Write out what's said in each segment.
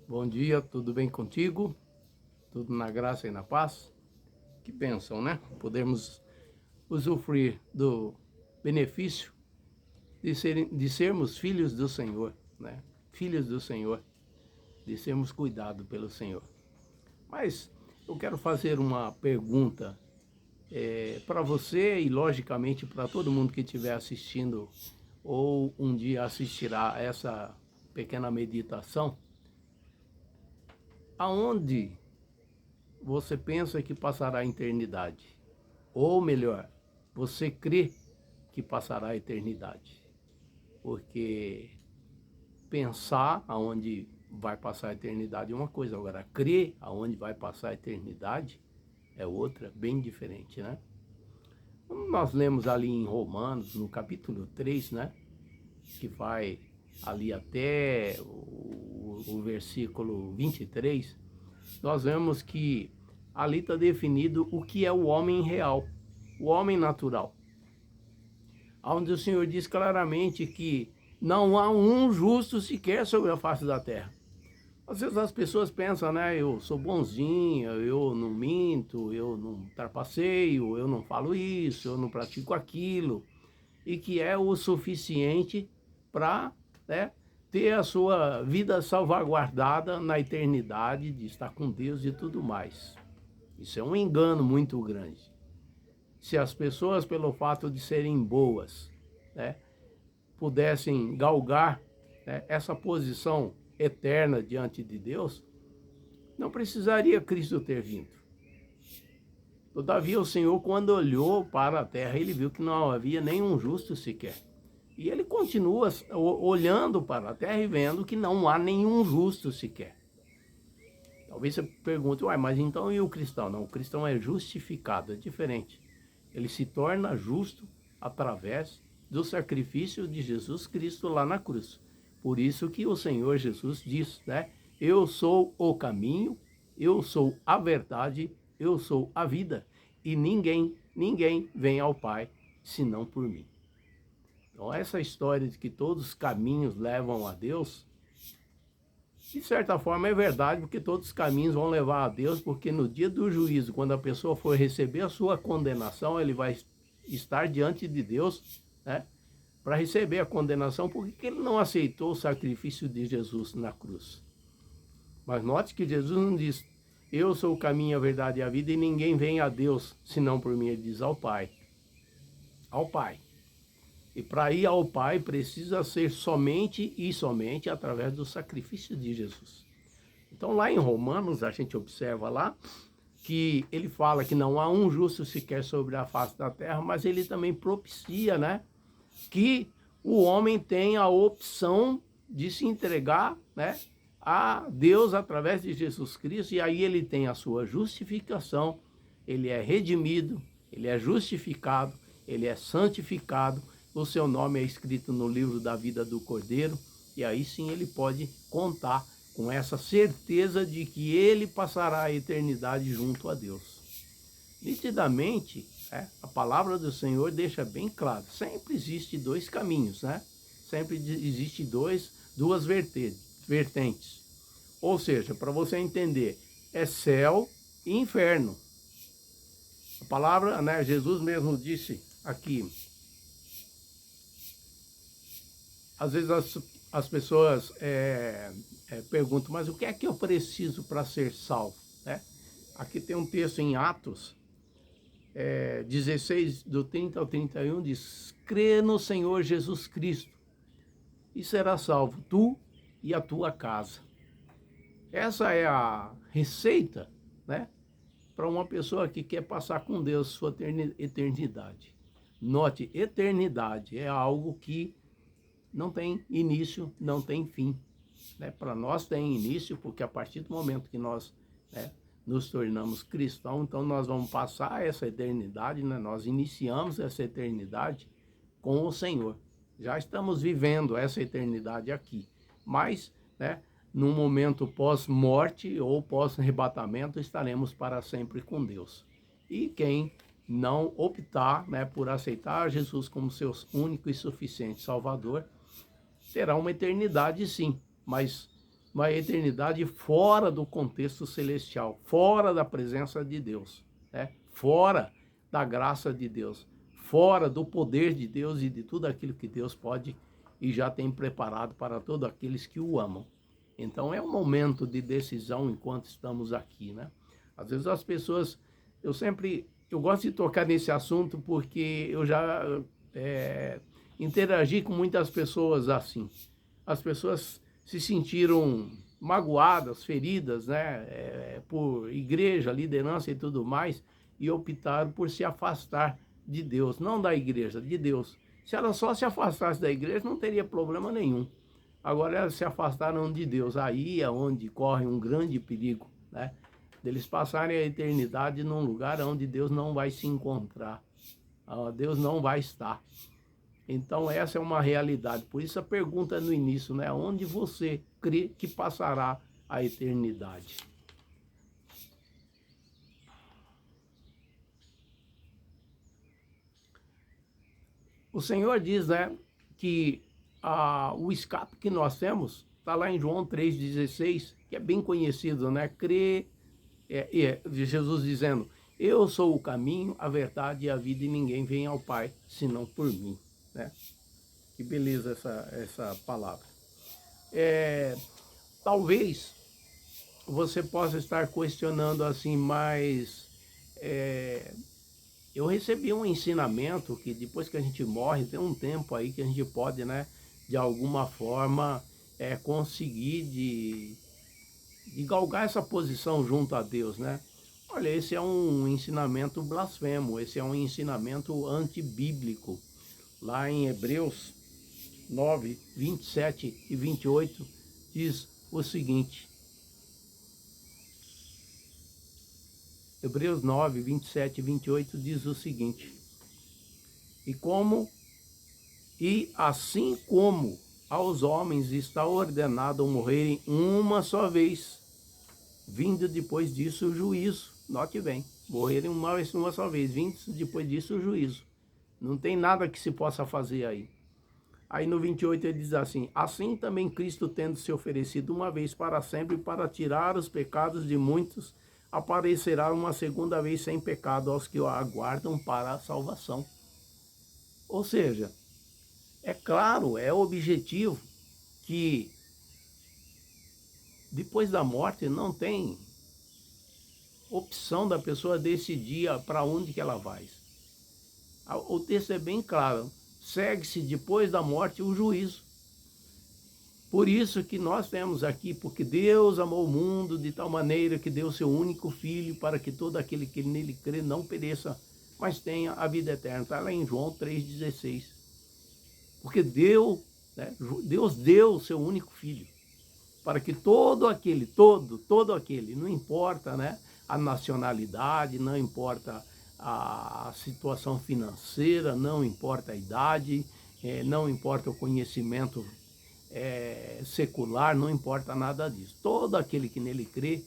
Bom dia, tudo bem contigo? Tudo na graça e na paz? Que bênção, né? Podermos usufruir do benefício de sermos filhos do Senhor, né? Filhos do Senhor, de sermos cuidados pelo Senhor. Mas eu quero fazer uma pergunta para você e, logicamente, para todo mundo que estiver assistindo ou um dia assistirá a essa pequena meditação. Aonde você pensa que passará a eternidade? Ou melhor, você crê que passará a eternidade? Porque pensar aonde vai passar a eternidade é uma coisa, agora crer aonde vai passar a eternidade é outra, bem diferente, né? Nós lemos ali em Romanos, no capítulo 3, né? Que vai ali até o versículo 23, nós vemos que ali está definido o que é o homem real, o homem natural. Onde o Senhor diz claramente que não há um justo sequer sobre a face da terra. Às vezes as pessoas pensam, né, eu sou bonzinho, eu não minto, eu não trapaceio, eu não falo isso, eu não pratico aquilo, e que é o suficiente para, né, ter a sua vida salvaguardada na eternidade, de estar com Deus e tudo mais. Isso é um engano muito grande. Se as pessoas, pelo fato de serem boas, né, pudessem galgar, né, essa posição eterna diante de Deus, não precisaria Cristo ter vindo. Todavia, o Senhor, quando olhou para a terra, ele viu que não havia nenhum justo sequer. E ele continua olhando para a terra e vendo que não há nenhum justo sequer. Talvez você pergunte, uai, mas então e o cristão? Não, o cristão é justificado, é diferente. Ele se torna justo através do sacrifício de Jesus Cristo lá na cruz. Por isso que o Senhor Jesus diz, né? Eu sou o caminho, eu sou a verdade, eu sou a vida. E ninguém vem ao Pai senão por mim. Então essa história de que todos os caminhos levam a Deus, de certa forma é verdade, porque todos os caminhos vão levar a Deus, porque no dia do juízo, quando a pessoa for receber a sua condenação, ele vai estar diante de Deus, né, para receber a condenação, porque ele não aceitou o sacrifício de Jesus na cruz. Mas note que Jesus não diz, eu sou o caminho, a verdade e a vida, e ninguém vem a Deus, senão por mim. Ele diz ao Pai. Ao Pai. E para ir ao Pai precisa ser somente e somente através do sacrifício de Jesus. Então lá em Romanos a gente observa lá que ele fala que não há um justo sequer sobre a face da terra, mas ele também propicia, né, que o homem tem a opção de se entregar, né, a Deus através de Jesus Cristo, e aí ele tem a sua justificação, ele é redimido, ele é justificado, ele é santificado, o seu nome é escrito no livro da vida do Cordeiro, e aí sim ele pode contar com essa certeza de que ele passará a eternidade junto a Deus. Nitidamente, a palavra do Senhor deixa bem claro, sempre existe dois caminhos, né? Sempre existe duas vertentes. Ou seja, para você entender, é céu e inferno. A palavra, né, Jesus mesmo disse aqui, às vezes as pessoas perguntam, mas o que é que eu preciso para ser salvo? Né? Aqui tem um texto em Atos 16, do 30 ao 31, diz, crê no Senhor Jesus Cristo e serás salvo, tu e a tua casa. Essa é a receita, né, para uma pessoa que quer passar com Deus sua eternidade. Note, eternidade é algo que não tem início, não tem fim. Né? Para nós tem início, porque a partir do momento que nós, né, nos tornamos cristãos, então nós vamos passar essa eternidade, né? Nós iniciamos essa eternidade com o Senhor. Já estamos vivendo essa eternidade aqui, mas, né, num momento pós-morte ou pós-arrebatamento, estaremos para sempre com Deus. E quem não optar, né, por aceitar Jesus como seu único e suficiente Salvador, terá uma eternidade sim, mas uma eternidade fora do contexto celestial, fora da presença de Deus, né? Fora da graça de Deus, fora do poder de Deus e de tudo aquilo que Deus pode e já tem preparado para todos aqueles que o amam. Então é um momento de decisão enquanto estamos aqui, né? Às vezes as pessoas, eu gosto de tocar nesse assunto porque eu já interagi com muitas pessoas assim. As pessoas se sentiram magoadas, feridas, né, por igreja, liderança e tudo mais, e optaram por se afastar de Deus, não da igreja, de Deus. Se ela só se afastasse da igreja, não teria problema nenhum. Agora elas se afastaram de Deus, aí é onde corre um grande perigo, né, deles passarem a eternidade num lugar onde Deus não vai se encontrar, Deus não vai estar. Então essa é uma realidade. Por isso a pergunta no início, né? Onde você crê que passará a eternidade? O Senhor diz, né, que o escape que nós temos está lá em João 3,16, que é bem conhecido, né? De Jesus dizendo, eu sou o caminho, a verdade e a vida, e ninguém vem ao Pai senão por mim, né? Que beleza essa palavra. Talvez você possa estar questionando assim, mas eu recebi um ensinamento que depois que a gente morre, tem um tempo aí que a gente pode, né, de alguma forma, conseguir de galgar essa posição junto a Deus, né? Olha, esse é um ensinamento blasfemo, esse é um ensinamento antibíblico. Lá em Hebreus 9, 27 e 28, diz o seguinte. Hebreus 9, 27 e 28 diz o seguinte. E assim como aos homens está ordenado morrerem uma só vez, vindo depois disso o juízo. Note bem, morrerem uma só vez, vindo depois disso o juízo. Não tem nada que se possa fazer aí. Aí no 28 ele diz assim, assim também Cristo tendo se oferecido uma vez para sempre para tirar os pecados de muitos, aparecerá uma segunda vez sem pecado aos que o aguardam para a salvação. Ou seja, é claro, é objetivo que depois da morte não tem opção da pessoa decidir para onde que ela vai. O texto é bem claro, segue-se depois da morte o juízo. Por isso que nós temos aqui, porque Deus amou o mundo de tal maneira que deu seu único Filho para que todo aquele que nele crê não pereça, mas tenha a vida eterna. Está lá em João 3,16. Porque Deus deu o seu único Filho para que todo aquele, não importa, né, a nacionalidade, não importa a situação financeira, não importa a idade, não importa o conhecimento secular, não importa nada disso. Todo aquele que nele crê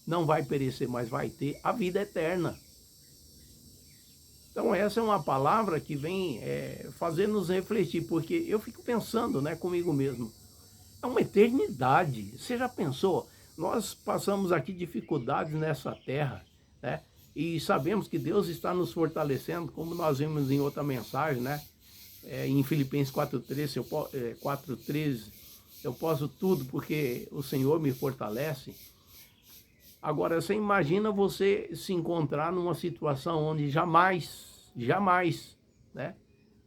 não vai perecer, mas vai ter a vida eterna. Então essa é uma palavra que vem fazer nos refletir, porque eu fico pensando, né, comigo mesmo, é uma eternidade. Você já pensou? Nós passamos aqui dificuldades nessa terra, né? E sabemos que Deus está nos fortalecendo, como nós vimos em outra mensagem, né? Em Filipenses 4,13, eu posso tudo porque o Senhor me fortalece. Agora, você imagina você se encontrar numa situação onde jamais, né,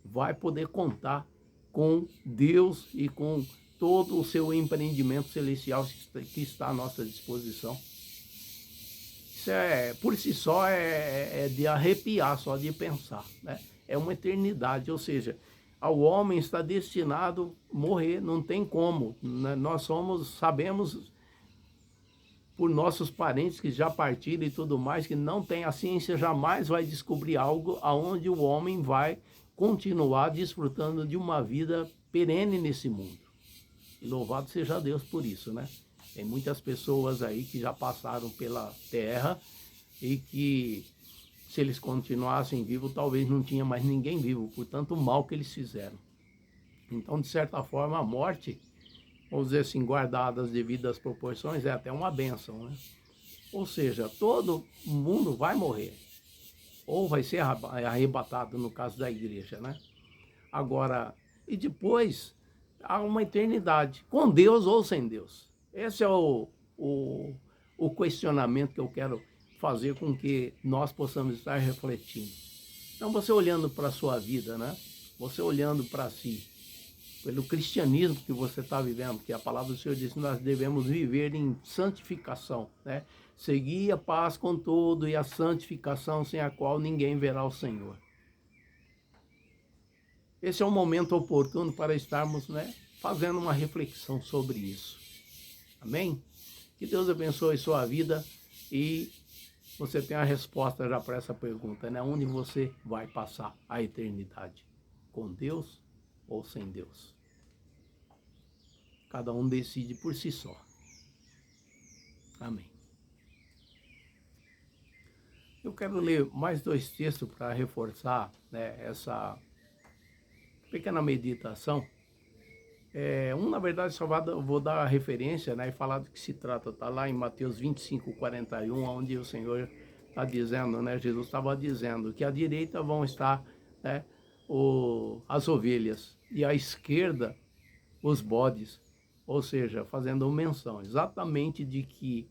vai poder contar com Deus e com todo o seu empreendimento celestial que está à nossa disposição. Isso por si só é de arrepiar, só de pensar, né? É uma eternidade, ou seja, ao homem está destinado a morrer, não tem como, né? Nós sabemos por nossos parentes que já partiram e tudo mais, que não tem, a ciência jamais vai descobrir algo aonde o homem vai continuar desfrutando de uma vida perene nesse mundo. E louvado seja Deus por isso, né? Tem muitas pessoas aí que já passaram pela terra e que, se eles continuassem vivos, talvez não tinha mais ninguém vivo, por tanto mal que eles fizeram. Então, de certa forma, a morte vamos dizer assim, guardadas as devidas proporções, é até uma bênção, né? Ou seja, todo mundo vai morrer, ou vai ser arrebatado, no caso da igreja, né? Agora, e depois há uma eternidade, com Deus ou sem Deus. Esse é o questionamento que eu quero fazer com que nós possamos estar refletindo. Então, você olhando para a sua vida, né? Você olhando para si, pelo cristianismo que você está vivendo, que a palavra do Senhor diz que nós devemos viver em santificação, né? Seguir a paz com todo e a santificação sem a qual ninguém verá o Senhor. Esse é um momento oportuno para estarmos, né, fazendo uma reflexão sobre isso. Amém? Que Deus abençoe sua vida e você tem a resposta já para essa pergunta, né? Onde você vai passar a eternidade? Com Deus ou sem Deus? Cada um decide por si só. Amém. Eu quero ler mais 2 textos para reforçar, né, essa pequena meditação. Na verdade, só vou dar a referência, né, e falar do que se trata. Está lá em Mateus 25:41, onde o Senhor está dizendo, né, Jesus estava dizendo que à direita vão estar, né, as ovelhas e à esquerda os bodes. Ou seja, fazendo menção exatamente de que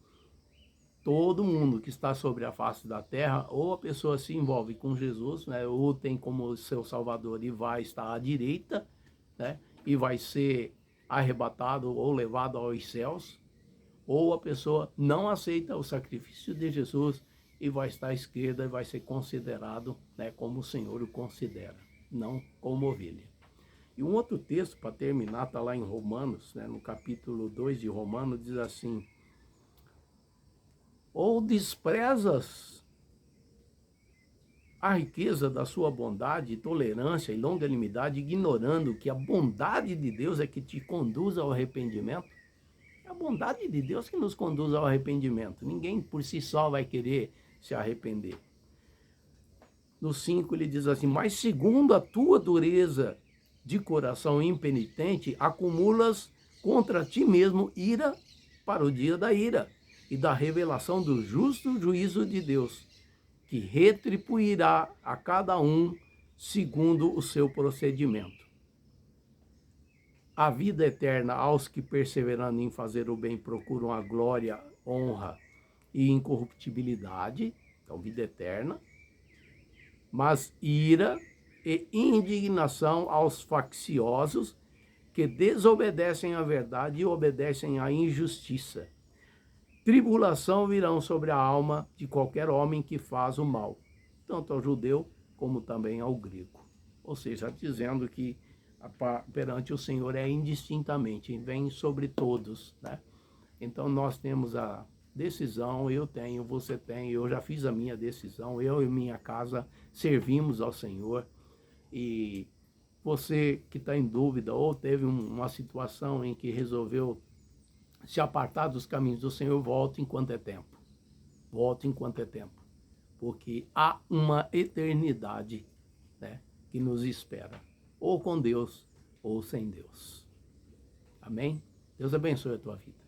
todo mundo que está sobre a face da terra, ou a pessoa se envolve com Jesus, né, ou tem como seu Salvador e vai estar à direita, né, e vai ser arrebatado ou levado aos céus, ou a pessoa não aceita o sacrifício de Jesus e vai estar à esquerda e vai ser considerado, né, como o Senhor o considera, não como ovelha. E um outro texto, para terminar, está lá em Romanos, né, no capítulo 2 de Romanos, diz assim: ou desprezas a riqueza da sua bondade, tolerância e longanimidade, ignorando que a bondade de Deus é que te conduz ao arrependimento? É a bondade de Deus que nos conduz ao arrependimento. Ninguém por si só vai querer se arrepender. No 5 ele diz assim: mas segundo a tua dureza de coração impenitente, acumulas contra ti mesmo ira para o dia da ira e da revelação do justo juízo de Deus, que retribuirá a cada um segundo o seu procedimento. A vida eterna aos que, perseverando em fazer o bem, procuram a glória, honra e incorruptibilidade, então vida eterna, mas ira e indignação aos facciosos que desobedecem à verdade e obedecem à injustiça. Tribulação virão sobre a alma de qualquer homem que faz o mal, tanto ao judeu como também ao grego. Ou seja, dizendo que perante o Senhor é indistintamente, vem sobre todos, né? Então nós temos a decisão, eu tenho, você tem, eu já fiz a minha decisão, eu e minha casa servimos ao Senhor. E você que está em dúvida ou teve uma situação em que resolveu se apartar dos caminhos do Senhor, volte enquanto é tempo. Volte enquanto é tempo. Porque há uma eternidade, né, que nos espera. Ou com Deus, ou sem Deus. Amém? Deus abençoe a tua vida.